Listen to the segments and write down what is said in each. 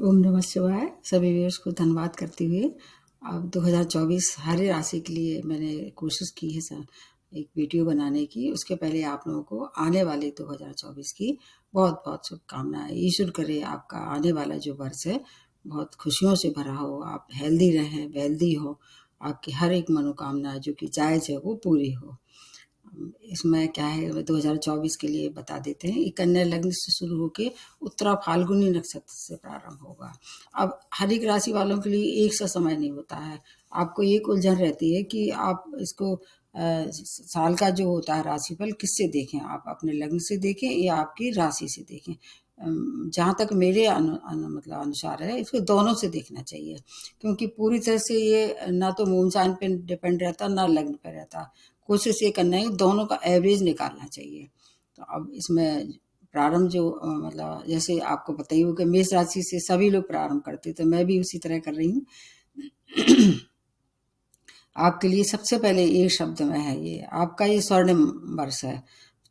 ओम नमः शिवाय। सभी व्यूअर्स को धन्यवाद करते हुए अब 2024 हर राशि के लिए मैंने कोशिश की है सर एक वीडियो बनाने की। उसके पहले आप लोगों को आने वाले 2024 की बहुत बहुत शुभकामनाएं। ईश्वर करे आपका आने वाला जो वर्ष है बहुत खुशियों से भरा हो, आप हेल्दी रहें, वेल्दी हो, आपकी हर एक मनोकामना जो कि जायज़ है वो पूरी हो। इसमें क्या है 2024 के लिए बता देते हैं। ये कन्या लग्न से शुरू होके उत्तरा फाल्गुनी नक्षत्र से प्रारंभ होगा। अब हर एक राशि वालों के लिए एक सा समय नहीं होता है। आपको एक उलझन रहती है कि आप इसको साल का जो होता है राशिफल किससे देखें, आप अपने लग्न से देखें या आपकी राशि से देखें। जहाँ तक मेरे मतलब अनुसार है, इसको दोनों से देखना चाहिए, क्योंकि पूरी तरह से ये ना तो मून साइन पे डिपेंड रहता ना लग्न पे रहता। कोशिश ये करना है दोनों का एवरेज निकालना चाहिए। तो अब इसमें प्रारंभ जो मतलब जैसे आपको पता ही हो कि मेष राशि से सभी लोग प्रारंभ करते, तो मैं भी उसी तरह कर रही हूँ। आपके लिए सबसे पहले एक शब्द में है, ये आपका ये स्वर्णिम वर्ष है।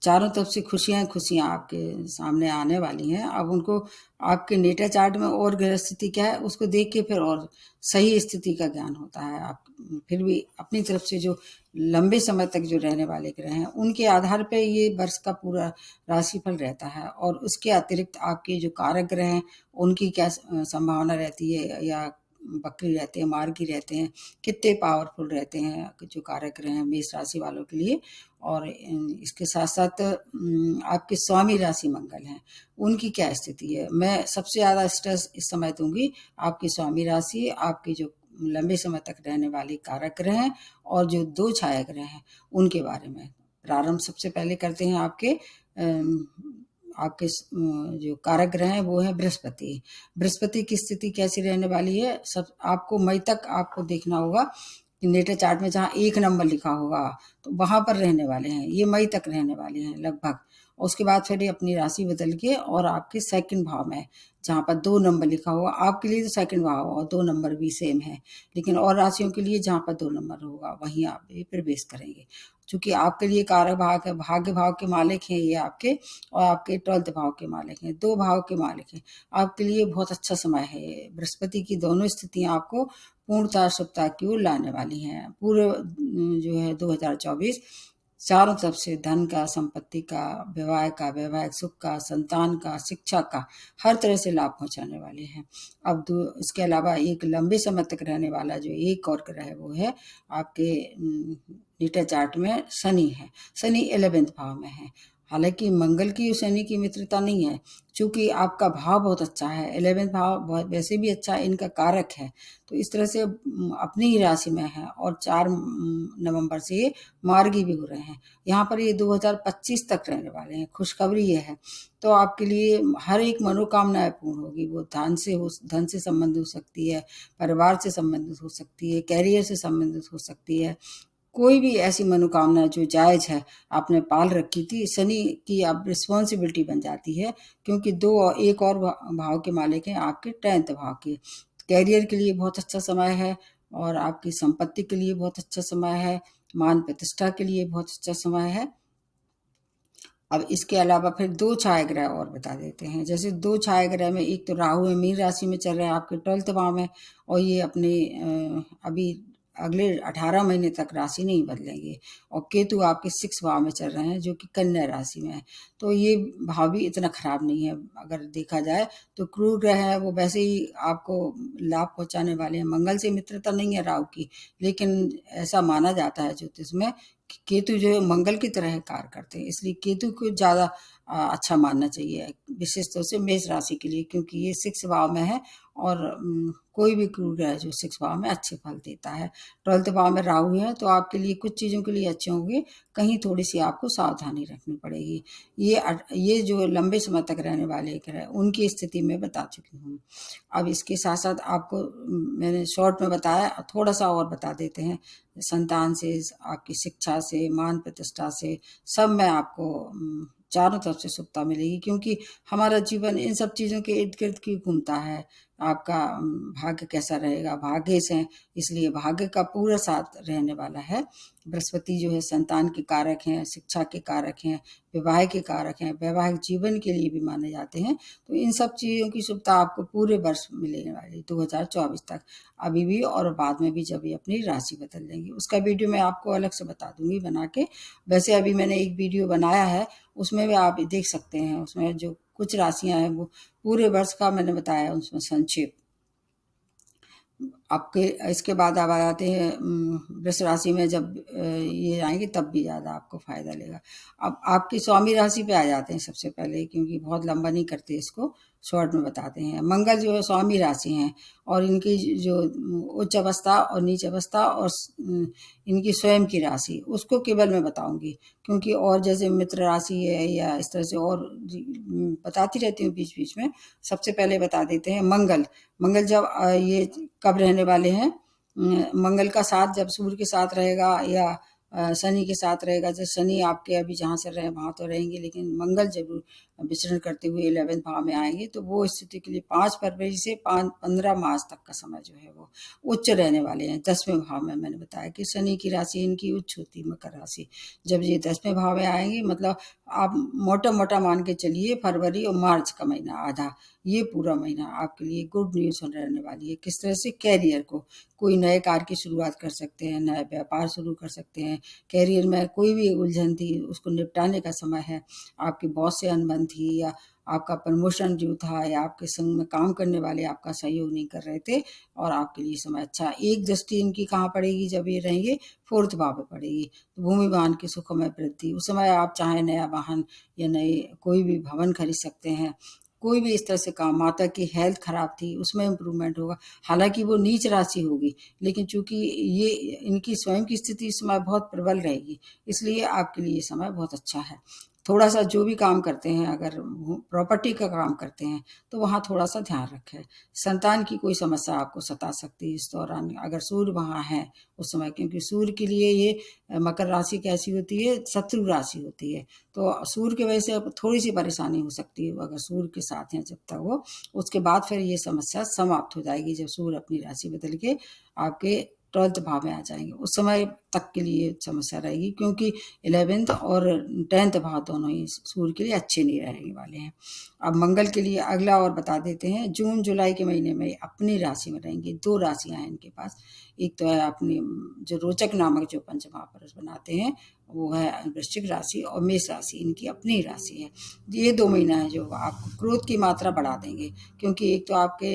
चारों तरफ से खुशियां खुशियां आपके सामने आने वाली हैं। अब उनको आपके नेटा चार्ट में और ग्रह स्थिति क्या है उसको देख के फिर और सही स्थिति का ज्ञान होता है। आप फिर भी अपनी तरफ से जो लंबे समय तक जो रहने वाले ग्रह हैं उनके आधार पर ये वर्ष का पूरा राशिफल रहता है। और उसके अतिरिक्त आपके जो कारक ग्रह हैं उनकी क्या संभावना रहती है, या बकरी रहते हैं, मार्गी रहते हैं, कितने पावरफुल रहते हैं जो कारक ग्रह हैं मेष राशि वालों के लिए। और इसके साथ साथ आपके स्वामी राशि मंगल हैं, उनकी क्या स्थिति है। मैं सबसे ज़्यादा स्ट्रेस इस समय दूंगी आपकी स्वामी राशि, आपके जो लंबे समय तक रहने वाले कारक ग्रह हैं और जो दो छाया ग्रह हैं उनके बारे में। प्रारंभ सबसे पहले करते हैं आपके जो कारक ग्रह हैं वो है बृहस्पति। बृहस्पति की स्थिति कैसी रहने वाली है, सब आपको मई तक आपको देखना होगा कि नेटा चार्ट में जहाँ 1 नंबर लिखा होगा तो वहां पर रहने वाले हैं, ये मई तक रहने वाले हैं लगभग। और उसके बाद फिर ये अपनी राशि बदल के और आपके सेकंड भाव में जहाँ पर 2 नंबर लिखा होगा, आपके लिए तो सेकंड भाव और 2 नंबर भी सेम है, लेकिन और राशियों के लिए जहाँ पर 2 नंबर होगा वहीं आप ये प्रवेश करेंगे। चूंकि आपके लिए कारक भाग है, भाग्य भाव के मालिक हैं ये आपके, और आपके 12th भाव के मालिक हैं, 2 भाव के मालिक हैं। आपके लिए बहुत अच्छा समय है। बृहस्पति की दोनों स्थितियां आपको पूर्णतः शुभता की ओर लाने वाली हैं। पूरे जो है 2024 चारों तरफ से धन का, संपत्ति का, विवाह का, वैवाहिक सुख का, संतान का, शिक्षा का, हर तरह से लाभ पहुंचाने वाले हैं। अब इसके अलावा एक लंबे समय तक रहने वाला जो एक और ग्रह है वो है आपके नेटा चार्ट में शनि है। शनि 11th भाव में है। हालांकि मंगल की और शनि की मित्रता नहीं है, चूंकि आपका भाव बहुत अच्छा है, 11th भाव वैसे भी अच्छा है, इनका कारक है। तो इस तरह से अपनी ही राशि में है और 4 नवंबर से ये मार्गी भी हो रहे हैं। यहाँ पर ये 2025 तक रहने वाले हैं। खुशखबरी ये है तो आपके लिए हर एक मनोकामना पूर्ण होगी। वो धन से संबंधित हो सकती है, परिवार से संबंधित हो सकती है, कैरियर से संबंधित हो सकती है। कोई भी ऐसी मनोकामना जो जायज है आपने पाल रखी थी, शनि की अब रिस्पॉन्सिबिलिटी बन जाती है, क्योंकि एक और भाव के मालिक हैं आपके 10th भाव के। कैरियर के लिए बहुत अच्छा समय है और आपकी संपत्ति के लिए बहुत अच्छा समय है, मान प्रतिष्ठा के लिए बहुत अच्छा समय है। अब इसके अलावा फिर 2 छाया ग्रह और बता देते हैं। जैसे 2 छाया ग्रह में एक तो राहु है, मीन राशि में चल रहे हैं आपके 12th भाव में, और ये अपने अभी अगले 18 महीने तक राशि नहीं बदलेंगे। और केतु आपके 6 भाव में चल रहे हैं जो कि कन्या राशि में है। तो ये भाव भी इतना खराब नहीं है अगर देखा जाए तो। क्रूर ग्रह है वो वैसे ही आपको लाभ पहुंचाने वाले हैं। मंगल से मित्रता नहीं है राहु की, लेकिन ऐसा माना जाता है ज्योतिष में कि केतु जो है मंगल की तरह कार्य करते हैं, इसलिए केतु को ज़्यादा अच्छा मानना चाहिए विशेष तौर से मेष राशि के लिए, क्योंकि ये 6 भाव में है और कोई भी क्रूर ग्रह जो 6 भाव में अच्छे फल देता है। 12th भाव में राहु है तो आपके लिए कुछ चीज़ों के लिए अच्छे होंगे, कहीं थोड़ी सी आपको सावधानी रखनी पड़ेगी। ये जो लंबे समय तक रहने वाले ग्रह उनकी स्थिति में बता चुकी हूँ। अब इसके साथ साथ आपको मैंने शॉर्ट में बताया, थोड़ा सा और बता देते हैं। संतान से, आपकी शिक्षा से, मान प्रतिष्ठा से, सब में आपको चारों तरफ से शुभता मिलेगी, क्योंकि हमारा जीवन इन सब चीज़ों के इर्द गिर्द क्यों घूमता है। आपका भाग्य कैसा रहेगा। भाग्य से इसलिए भाग्य का पूरा साथ रहने वाला है। बृहस्पति जो है संतान के कारक हैं, शिक्षा के कारक हैं, विवाह के कारक हैं, वैवाहिक जीवन के लिए भी माने जाते हैं। तो इन सब चीज़ों की शुभता आपको पूरे वर्ष मिलने वाली 2024 तक, अभी भी और बाद में भी जब ये अपनी राशि बदल लेंगे। उसका वीडियो मैं आपको अलग से बता दूंगी बना के। वैसे अभी मैंने एक वीडियो बनाया है, उसमें भी आप देख सकते हैं। उसमें जो कुछ राशियां हैं वो पूरे वर्ष का मैंने बताया उसमें संक्षेप। आपके इसके बाद आप आ जाते हैं वृष राशि में। जब ये आएंगे तब भी ज़्यादा आपको फायदा लेगा। अब आपकी स्वामी राशि पे आ जाते हैं सबसे पहले, क्योंकि बहुत लंबा नहीं करते इसको, शॉर्ट में बताते हैं। मंगल जो है स्वामी राशि हैं, और इनकी जो उच्च अवस्था और नीच अवस्था और इनकी स्वयं की राशि उसको केवल मैं बताऊंगी, क्योंकि और जैसे मित्र राशि है या इस तरह से और बताती रहती हूँ बीच बीच में। सबसे पहले बता देते हैं मंगल। मंगल जब ये कब रहने वाले हैं, मंगल का साथ जब सूर्य के साथ रहेगा या शनि के साथ रहेगा। जैसे शनि आपके अभी जहाँ से रहे वहाँ तो रहेंगे, लेकिन मंगल जरूर विचरण करते हुए 11वें भाव में आएंगे। तो वो स्थिति के लिए 5 फरवरी से 15 मार्च तक का समय जो है वो उच्च रहने वाले हैं। 10वें भाव में मैंने बताया कि शनि की राशि इनकी उच्च होती है, मकर राशि। जब ये 10वें भाव में आएंगे, मतलब आप मोटा मोटा मान के चलिए फरवरी और मार्च का महीना आधा, ये पूरा महीना आपके लिए गुड न्यूज रहने वाली है। किस तरह से, कैरियर को कोई नए कार्य की शुरुआत कर सकते हैं, नया व्यापार शुरू कर सकते हैं। कैरियर में कोई भी उलझन थी उसको निपटाने का समय है। आपके बॉस से अनबन थी, या आपका प्रमोशन जो था, या आपके संग में काम करने वाले आपका सहयोग नहीं कर रहे थे, और आपके लिए समय अच्छा। एक दृष्टि इनकी कहाँ पड़ेगी जब ये रहेंगे, 4th भाव में पड़ेगी। तो भूमि वाहन की सुख में वृद्धि, उस समय आप चाहे नया वाहन या नए कोई भी भवन खरीद सकते हैं। कोई भी इस तरह से काम, माता की हेल्थ खराब थी उसमें इम्प्रूवमेंट होगा। हालांकि वो नीच राशि होगी, लेकिन चूंकि ये इनकी स्वयं की स्थिति इस समय बहुत प्रबल रहेगी, इसलिए आपके लिए ये समय बहुत अच्छा है। थोड़ा सा जो भी काम करते हैं, अगर प्रॉपर्टी का काम करते हैं तो वहाँ थोड़ा सा ध्यान रखें। संतान की कोई समस्या आपको सता सकती है इस दौरान, अगर सूर्य वहाँ है उस समय, क्योंकि सूर्य के लिए ये मकर राशि कैसी होती है, शत्रु राशि होती है। तो सूर्य की वजह से थोड़ी सी परेशानी हो सकती है अगर सूर्य के साथ हैं जब तक वो। उसके बाद फिर ये समस्या समाप्त हो जाएगी जब सूर्य अपनी राशि बदल के आपके 12th भाव में आ जाएंगे। उस समय तक के लिए समस्या रहेगी, क्योंकि 11th और 10th भाव दोनों ही सूर्य के लिए अच्छे नहीं रहने वाले हैं। अब मंगल के लिए अगला और बता देते हैं। जून जुलाई के महीने में अपनी राशि में रहेंगे। 2 राशियां हैं इनके पास। एक तो है अपनी जो रोचक नामक जो पंच महापुरुष बनाते हैं, वो है वृश्चिक राशि और मेष राशि, इनकी अपनी राशि है। ये 2 महीना है जो आपको क्रोध की मात्रा बढ़ा देंगे, क्योंकि एक तो आपके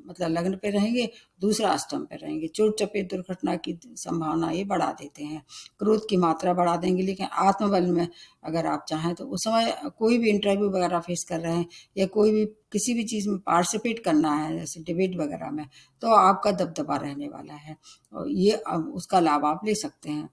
मतलब लग्न पे रहेंगे, दूसरा अष्टम पे रहेंगे। चोट चपेट दुर्घटना की संभावना ये बढ़ा देते हैं, क्रोध की मात्रा बढ़ा देंगे। लेकिन आत्मबल में अगर आप चाहें तो उस समय कोई भी इंटरव्यू वगैरह फेस कर रहे हैं, या कोई भी किसी भी चीज़ में पार्टिसिपेट करना है, जैसे डिबेट वगैरह में, तो आपका दबदबा रहने वाला है, और ये उसका लाभ आप ले सकते हैं।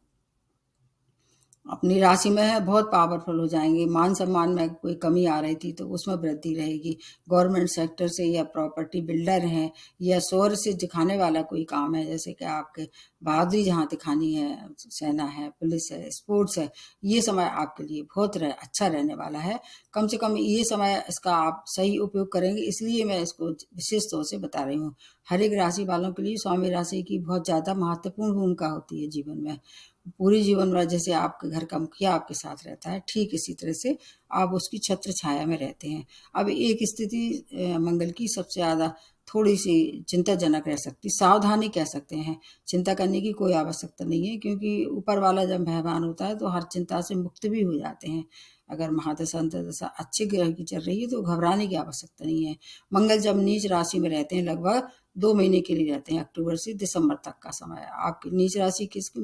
अपनी राशि में है, बहुत पावरफुल हो जाएंगे। मान सम्मान में कोई कमी आ रही थी तो उसमें वृद्धि रहेगी। गवर्नमेंट सेक्टर से, या प्रॉपर्टी बिल्डर हैं, या शौर्य से दिखाने वाला कोई काम है, जैसे कि आपके बहादुरी जहाँ दिखानी है, सेना है, पुलिस है, स्पोर्ट्स है, ये समय आपके लिए बहुत अच्छा रहने वाला है। कम से कम ये समय इसका आप सही उपयोग करेंगे, इसलिए मैं इसको विशेष तौर से बता रही हूँ। हर एक राशि वालों के लिए स्वामी राशि की बहुत ज़्यादा महत्वपूर्ण भूमिका होती है जीवन में। पूरे जीवन में जैसे आपके घर का मुखिया आपके साथ रहता है, ठीक इसी तरह से आप उसकी छत्र छाया में रहते हैं। अब एक स्थिति मंगल की सबसे ज़्यादा थोड़ी सी चिंताजनक रह सकती, सावधानी कह सकते हैं। चिंता करने की कोई आवश्यकता नहीं है, क्योंकि ऊपर वाला जब मेहरबान होता है तो हर चिंता से मुक्त भी हो जाते हैं। अगर महादशा अंतर्दशा अच्छे ग्रह की चल रही है तो घबराने की आवश्यकता नहीं है। मंगल जब नीच राशि में रहते हैं, लगभग 2 महीने के लिए रहते हैं, अक्टूबर से दिसंबर तक का समय। आपकी नीच राशि किसकी,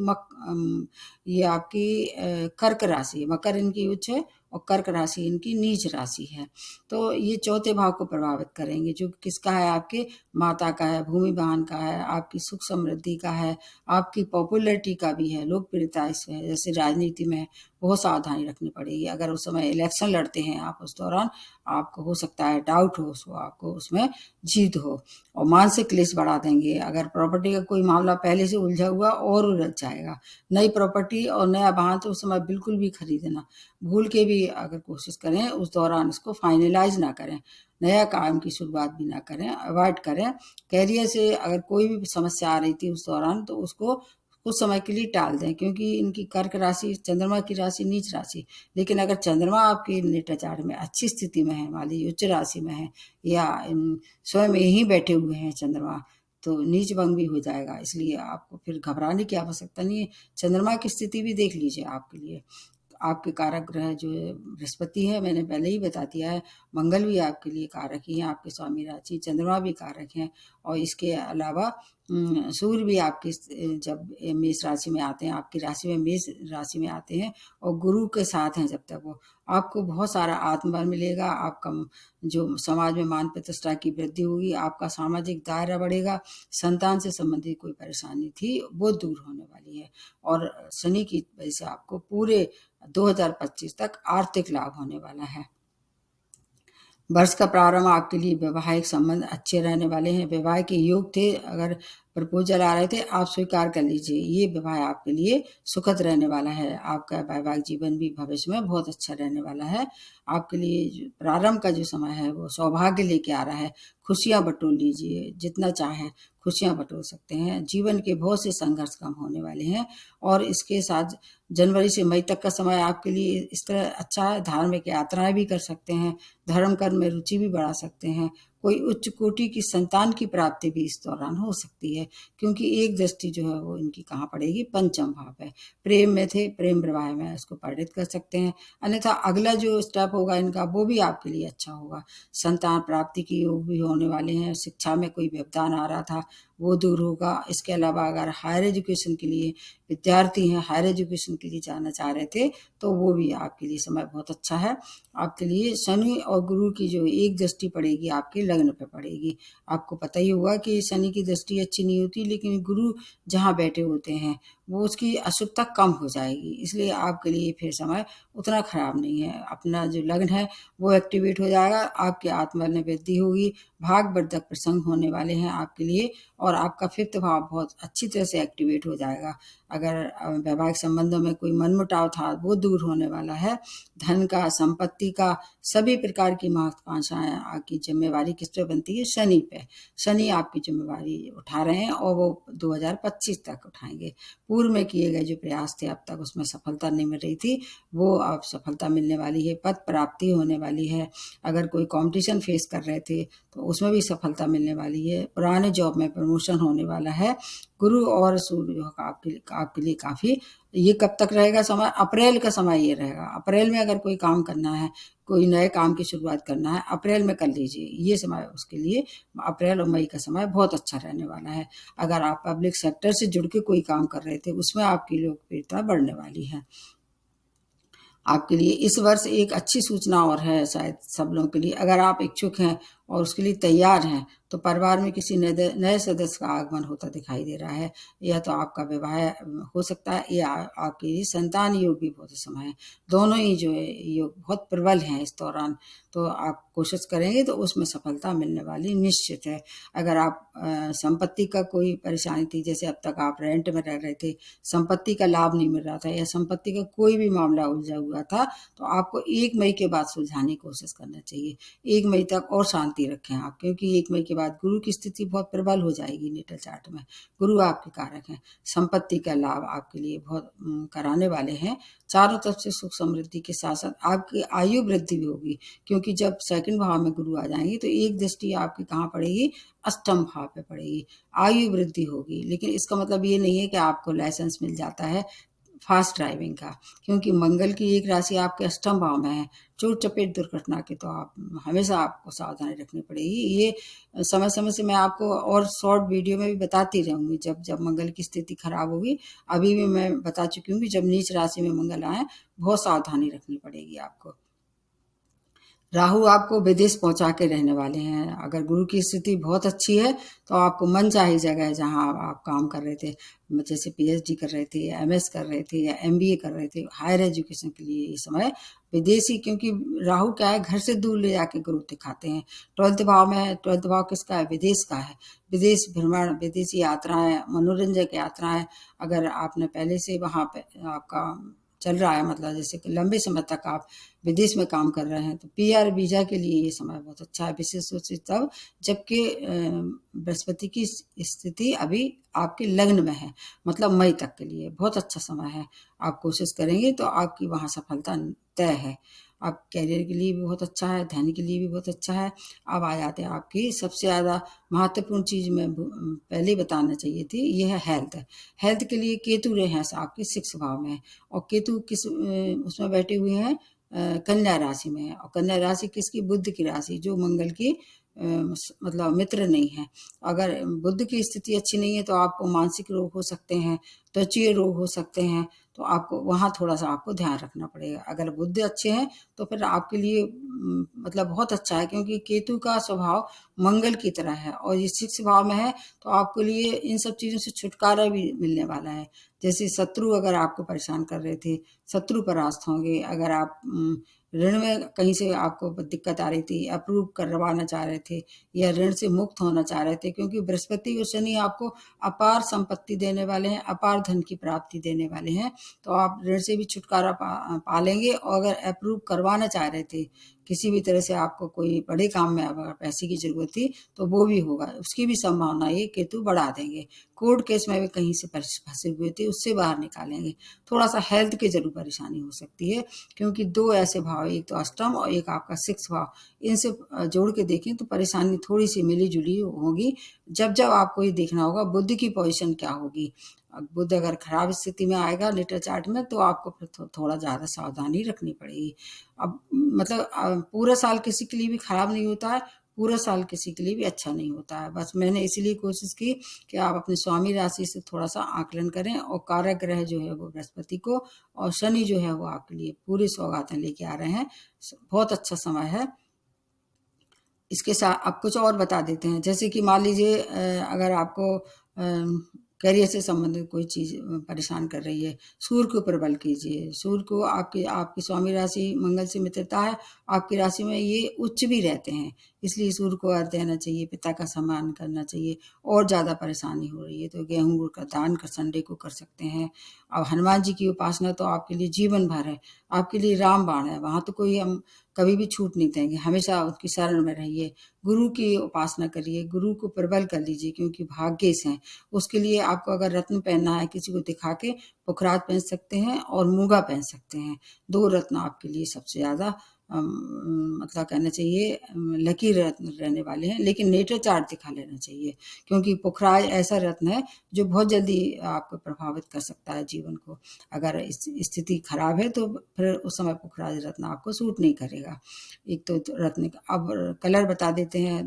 ये आपकी कर्क राशि है। मकर इनकी उच्च है और कर्क राशि इनकी नीच राशि है। तो ये चौथे भाव को प्रभावित करेंगे, जो किसका है, आपके माता का है, भूमि वाहन का है, आपकी सुख समृद्धि का है, आपकी पॉपुलैरिटी का भी है, लोकप्रियता इसमें है। जैसे राजनीति में बहुत सावधानी रखनी पड़ेगी। अगर उस समय इलेक्शन लड़ते हैं आप, उस दौरान आपको हो सकता है डाउट हो, सो आपको उसमें जीत हो। और मानसिक क्लेश बढ़ा देंगे। अगर प्रॉपर्टी का कोई मामला पहले से उलझा हुआ और उलझ जाएगा। नई प्रॉपर्टी और नया वाहन तो उस समय बिल्कुल भी खरीदना भूल के भी अगर कोशिश करें, उस दौरान इसको फाइनलाइज ना करें। नया काम की शुरुआत भी ना करें, अवॉइड करें। कैरियर से अगर कोई भी समस्या आ रही थी उस दौरान तो उसको कुछ समय के लिए टाल दें, क्योंकि इनकी कर्क राशि चंद्रमा की राशि नीच राशि। लेकिन अगर चंद्रमा आपकी नेटा चार्ट में अच्छी स्थिति में है, मान लीजिए उच्च राशि में है या स्वयं यहीं बैठे हुए हैं चंद्रमा, तो नीच भंग भी हो जाएगा। इसलिए आपको फिर घबराने की आवश्यकता नहीं है। चंद्रमा की स्थिति भी देख लीजिए आपके लिए। आपके कारक ग्रह जो है बृहस्पति है, मैंने पहले ही बता दिया है। मंगल भी आपके लिए कारक ही है, आपके स्वामी राशि। चंद्रमा भी कारक हैं, और इसके अलावा सूर्य भी आपकी जब मेष राशि में आते हैं, आपकी राशि में मेष राशि में आते हैं और गुरु के साथ हैं, जब तक वो आपको बहुत सारा आत्मबल मिलेगा। आपका जो समाज में मान प्रतिष्ठा की वृद्धि होगी, आपका सामाजिक दायरा बढ़ेगा। संतान से संबंधित कोई परेशानी थी वो दूर होने वाली है, और शनि की वजह से आपको पूरे 2025 तक आर्थिक लाभ होने वाला है। वर्ष का प्रारंभ आपके लिए वैवाहिक संबंध अच्छे रहने वाले हैं। विवाह के योग थे, अगर प्रपोजल आ रहे थे, आप स्वीकार कर लीजिए। ये विवाह आपके लिए सुखद रहने वाला है। आपका वैवाहिक जीवन भी भविष्य में बहुत अच्छा रहने वाला है। आपके लिए प्रारंभ का जो समय है वो सौभाग्य लेके आ रहा है। खुशियां बटोर लीजिए, जितना चाहे खुशियां बटोर सकते हैं। जीवन के बहुत से संघर्ष कम होने वाले हैं। और इसके साथ जनवरी से मई तक का समय आपके लिए इस तरह अच्छा है। धार्मिक यात्राएं भी कर सकते हैं, धर्म कर्म में रुचि भी बढ़ा सकते हैं। कोई उच्च कोटि की संतान की प्राप्ति भी इस दौरान हो सकती है, क्योंकि एक दृष्टि जो है वो इनकी कहाँ पड़ेगी, पंचम भाव है। प्रेम में थे, प्रेम विवाह में इसको परिणित कर सकते हैं। अन्यथा अगला जो स्टेप होगा इनका वो भी आपके लिए अच्छा होगा। संतान प्राप्ति की योग भी होने वाले हैं। शिक्षा में कोई व्यवधान आ रहा था वो दूर होगा। इसके अलावा अगर हायर एजुकेशन के लिए विद्यार्थी हैं, हायर एजुकेशन के लिए जाना चाह रहे थे, तो वो भी आपके लिए समय बहुत अच्छा है। आपके लिए शनि और गुरु की जो एक दृष्टि पड़ेगी आपके लग्न पे पड़ेगी। आपको पता ही होगा कि शनि की दृष्टि अच्छी नहीं होती, लेकिन गुरु जहाँ बैठे होते हैं वो उसकी अशुभता कम हो जाएगी। इसलिए आपके लिए फिर समय उतना खराब नहीं है। अपना जो लग्न है वो एक्टिवेट हो जाएगा, आपके आत्मबल में वृद्धि होगी। भागवर्धक प्रसंग होने वाले हैं आपके लिए, और आपका फिफ्थ भाव बहुत अच्छी तरह से एक्टिवेट हो जाएगा। अगर वैवाहिक संबंधों में कोई मनमुटाव था वो दूर होने वाला है। धन का, संपत्ति का, सभी प्रकार की महत्वाकांक्षाएं आपकी जिम्मेवारी किस पे बनती है, शनि पे। शनि आपकी जिम्मेवारी उठा रहे हैं और वो 2025 तक उठाएंगे। पूर्व में किए गए जो प्रयास थे अब तक उसमें सफलता नहीं मिल रही थी, वो अब सफलता मिलने वाली है। पद प्राप्ति होने वाली है। अगर कोई कंपटीशन फेस कर रहे थे तो उसमें भी सफलता मिलने वाली है। पुराने जॉब में प्रमोशन होने वाला है। गुरु और सूर्य आपके लिए काफी, ये कब तक रहेगा समय, अप्रैल का समय ये रहेगा। अप्रैल में अगर कोई काम करना है, कोई नए काम की शुरुआत करना है, अप्रैल में कर लीजिए। ये समय उसके लिए अप्रैल और मई का समय बहुत अच्छा रहने वाला है। अगर आप पब्लिक सेक्टर से जुड़ के कोई काम कर रहे थे उसमें आपकी लोकप्रियता बढ़ने वाली है। आपके लिए इस वर्ष एक अच्छी सूचना और है शायद सब लोगों के लिए। अगर आप इच्छुक हैं और उसके लिए तैयार हैं तो परिवार में किसी नए सदस्य का आगमन होता दिखाई दे रहा है। या तो आपका विवाह हो सकता है या आपके लिए संतान योग भी बहुत समय है। दोनों ही जो है योग बहुत प्रबल हैं इस दौरान। तो आप कोशिश करेंगे तो उसमें सफलता मिलने वाली निश्चित है। अगर आप संपत्ति का कोई परेशानी थी, जैसे अब तक आप रेंट में रह रहे थे, संपत्ति का लाभ नहीं मिल रहा था या संपत्ति का कोई भी मामला उलझा हुआ था, तो आपको 1 मई के बाद सुलझाने की कोशिश करना चाहिए। 1 मई तक और शांति रखें आप, क्योंकि 1 मई के बाद गुरु की स्थिति बहुत प्रबल हो जाएगी नेटल चार्ट में। गुरु आपके कारक हैं। संपत्ति का लाभ आपके लिए बहुत कराने वाले हैं। चारों तरफ से सुख समृद्धि के साथ साथ आपकी आयु वृद्धि भी होगी, क्योंकि जब सेकंड भाव में गुरु आ जाएंगे तो एक दृष्टि आपकी कहाँ पड़ेगी, अष्टम भाव पे पड़ेगी। आयु वृद्धि होगी, लेकिन इसका मतलब ये नहीं है कि आपको लाइसेंस मिल जाता है फास्ट ड्राइविंग का, क्योंकि मंगल की एक राशि आपके अष्टम भाव में है। चोट चपेट दुर्घटना की तो आप हमेशा आपको सावधानी रखनी पड़ेगी। ये समय समय से मैं आपको और शॉर्ट वीडियो में भी बताती रहूंगी जब जब मंगल की स्थिति खराब होगी। अभी भी मैं बता चुकी हूँ कि जब नीच राशि में मंगल आए बहुत सावधानी रखनी पड़ेगी आपको। राहु आपको विदेश पहुंचा के रहने वाले हैं। अगर गुरु की स्थिति बहुत अच्छी है तो आपको मनचाही जगह जहां आप काम कर रहे थे, जैसे पीएचडी कर रहे थे या एमएस कर रहे थे या एमबीए कर रहे थे, हायर एजुकेशन के लिए ये समय विदेशी, क्योंकि राहु क्या है, घर से दूर ले जाके गुरु दिखाते हैं। 12th भाव में है। 12th भाव किसका है, विदेश का है। विदेश भ्रमण, विदेशी यात्राएं, मनोरंजक यात्राएं, अगर आपने पहले से वहां पे आपका चल रहा है, मतलब जैसे कि लंबे समय तक आप विदेश में काम कर रहे हैं, तो पीआर वीज़ा के लिए ये समय बहुत अच्छा है, विशेष रूप से तब जबकि बृहस्पति की स्थिति अभी आपके लग्न में है, मतलब मई तक के लिए बहुत अच्छा समय है। आप कोशिश करेंगे तो आपकी वहाँ सफलता तय है। आप कैरियर के लिए भी बहुत अच्छा है, धन के लिए भी बहुत अच्छा है। अब आ जाते हैं आपकी सबसे ज़्यादा महत्वपूर्ण चीज़ में पहले बताना चाहिए थी, ये है हेल्थ। हेल्थ के लिए केतु रहे हैं आपके 6 भाव में, और केतु किस उसमें बैठे हुए हैं, कन्या राशि में है, और कन्या राशि किसकी? बुध की राशि, जो मंगल की मतलब मित्र नहीं है। अगर बुध की स्थिति अच्छी नहीं है तो आपको मानसिक रोग हो सकते हैं, त्वचीय रोग हो सकते हैं, तो आपको वहाँ थोड़ा-सा आपको ध्यान रखना पड़ेगा। अगर बुध अच्छे हैं तो फिर आपके लिए मतलब बहुत अच्छा है, क्योंकि केतु का स्वभाव मंगल की तरह है और ये 6 भाव में है, तो आपके लिए इन सब चीज़ों से छुटकारा भी मिलने वाला है। जैसे शत्रु अगर आपको परेशान कर रहे थे, शत्रु परास्त होंगे। अगर आप ऋण में कहीं से आपको दिक्कत आ रही थी, अप्रूव करवाना चाह रहे थे या ऋण से मुक्त होना चाह रहे थे, क्योंकि बृहस्पति और शनि आपको अपार संपत्ति देने वाले हैं, अपार धन की प्राप्ति देने वाले हैं, तो आप ऋण से भी छुटकारा पा लेंगे। और अगर अप्रूव करवाना चाह रहे थे, किसी भी तरह से आपको कोई बड़े काम में अगर पैसे की ज़रूरत थी, तो वो भी होगा, उसकी भी संभावना ये केतु बढ़ा देंगे। कोर्ट केस में भी कहीं से फँसे हुए थे, उससे बाहर निकालेंगे। थोड़ा-सा हेल्थ की ज़रूर परेशानी हो सकती है, क्योंकि 2 ऐसे भाव, एक तो अष्टम और एक आपका 6 भाव, इनसे जोड़ के देखें तो परेशानी थोड़ी-सी मिली-जुली होगी। जब-जब आपको ये देखना होगा बुध की पोज़ीशन क्या होगी। अब बुध अगर खराब स्थिति में आएगा नेटल चार्ट में, तो आपको फिर थोड़ा ज़्यादा सावधानी रखनी पड़ेगी। अब मतलब पूरा साल किसी के लिए भी खराब नहीं होता है, पूरा साल किसी के लिए भी अच्छा नहीं होता है। बस मैंने इसीलिए कोशिश की कि आप अपनी स्वामी राशि से थोड़ा-सा आकलन करें, और कारक ग्रह जो है वो बृहस्पति को और शनि जो है वो आपके लिए पूरी सौगातें लेके आ रहे हैं। बहुत अच्छा समय है। इसके साथ अब कुछ और बता देते हैं, जैसे कि मान लीजिए अगर आपको करियर से संबंधित कोई चीज़ परेशान कर रही है, सूर्य के ऊपर बल कीजिए। सूर्य को आपकी आपकी स्वामी राशि मंगल से मित्रता है, आपकी राशि में ये उच्च भी रहते हैं, इसलिए सूर्य को अर्घ्य देना चाहिए, पिता का सम्मान करना चाहिए। और ज़्यादा परेशानी हो रही है तो गेहूँ गुड़ का दान संडे को कर सकते हैं। और हनुमान जी की उपासना तो आपके लिए जीवन भर है, आपके लिए रामबाण है, वहाँ तो कोई हम कभी भी छूट नहीं देंगे, हमेशा उसकी शरण में रहिए। गुरु की उपासना करिए, गुरु को प्रबल कर लीजिए, क्योंकि भाग्येश हैं। उसके लिए आपको अगर रत्न पहनना है किसी को दिखा के, पुखराज पहन सकते हैं और मूंगा पहन सकते हैं। 2 रत्न आपके लिए सबसे ज़्यादा मतलब कहना चाहिए लकी रत्न रहने वाले हैं, लेकिन नेटर चार्ट दिखा लेना चाहिए, क्योंकि पुखराज ऐसा रत्न है जो बहुत जल्दी आपको प्रभावित कर सकता है जीवन को। अगर स्थिति खराब है तो फिर उस समय पुखराज रत्न आपको सूट नहीं करेगा। एक तो रत्न का अब कलर बता देते हैं।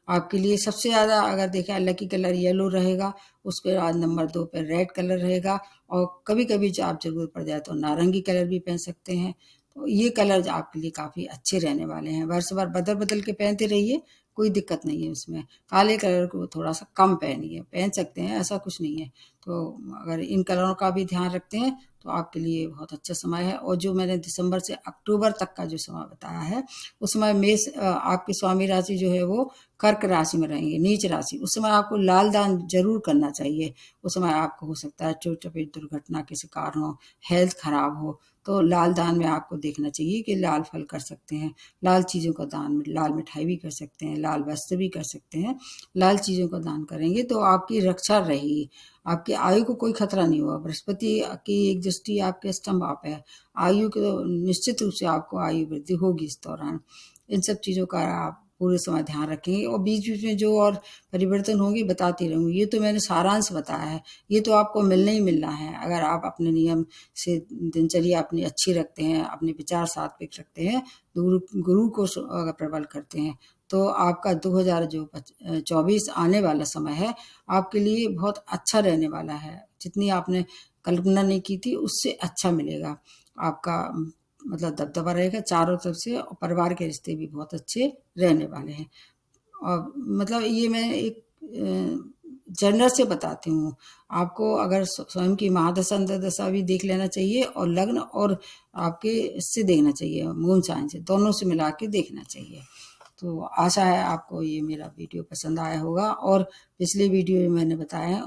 आपके लिए सबसे ज़्यादा अगर देखा लकी कलर येलो रहेगा, उसके बाद नंबर 2 पे रेड कलर रहेगा, और कभी-कभी जो आप ज़रूरत पड़ जाए तो नारंगी कलर भी पहन सकते हैं। तो ये कलर आपके लिए काफ़ी अच्छे रहने वाले हैं। वर्ष भर बदल-बदल के पहनते रहिए, कोई दिक्कत नहीं है उसमें। काले कलर को थोड़ा-सा कम पहनिए, पहन सकते हैं, ऐसा कुछ नहीं है। तो अगर इन कलरों का भी ध्यान रखते हैं तो आपके लिए बहुत अच्छा समय है। और जो मैंने दिसंबर से अक्टूबर तक का जो समय बताया है, उस समय मेष आपकी स्वामी राशि जो है वो कर्क राशि में रहेंगे, नीच राशि। उस समय आपको लाल दान ज़रूर करना चाहिए। उस समय आपको हो सकता है चोट-चपेट दुर्घटना के शिकार हों, हेल्थ खराब हो, तो लाल दान में आपको देखना चाहिए कि लाल फल कर सकते हैं, लाल चीज़ों का दान, लाल मिठाई भी कर सकते हैं, लाल वस्त्र भी कर सकते हैं। लाल चीज़ों का दान करेंगे तो आपकी रक्षा रहेगी, आपकी आयु को कोई खतरा नहीं होगा। बृहस्पति की एक दृष्टि आपके अष्टम भाव पे है, आयु को निश्चित रूप से आपको आयु वृद्धि होगी इस दौरान। इन सब चीज़ों का आप पूरे समय ध्यान रखेंगे, और बीच-बीच में जो और परिवर्तन होंगे बताती रहूँगी। ये तो मैंने सारांश बताया है, ये तो आपको मिलना ही मिलना है। अगर आप अपने नियम से दिनचर्या अपनी अच्छी रखते हैं, अपने विचार सात्विक रखते हैं, गुरु गुरु को अगर प्रबल करते हैं, तो आपका 2024 आने वाला समय है, आपके लिए बहुत अच्छा रहने वाला है। जितनी आपने कल्पना नहीं की थी, उससे अच्छा मिलेगा। आपका मतलब दबदबा रहेगा चारों तरफ से, और परिवार के रिश्ते भी बहुत अच्छे रहने वाले हैं। और मतलब ये मैं एक जनरल से बताती हूँ। आपको अगर स्वयं की महादशा अंतर्दशा भी देख लेना चाहिए, और लग्न और आपके इससे देखना चाहिए, मून साइन से, दोनों से मिला के देखना चाहिए। तो आशा है आपको ये मेरा वीडियो पसंद आया होगा, और पिछले वीडियो में मैंने बताया है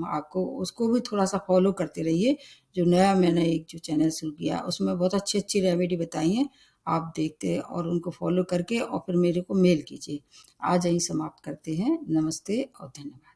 आपको, उसको भी थोड़ा सा फॉलो करते रहिए। जो नया मैंने एक जो चैनल शुरू किया उसमें बहुत अच्छी अच्छी रेमेडी बताई हैं, आप देखते और उनको फॉलो करके और फिर मेरे को मेल कीजिए। आज यहीं समाप्त करते हैं। नमस्ते और धन्यवाद।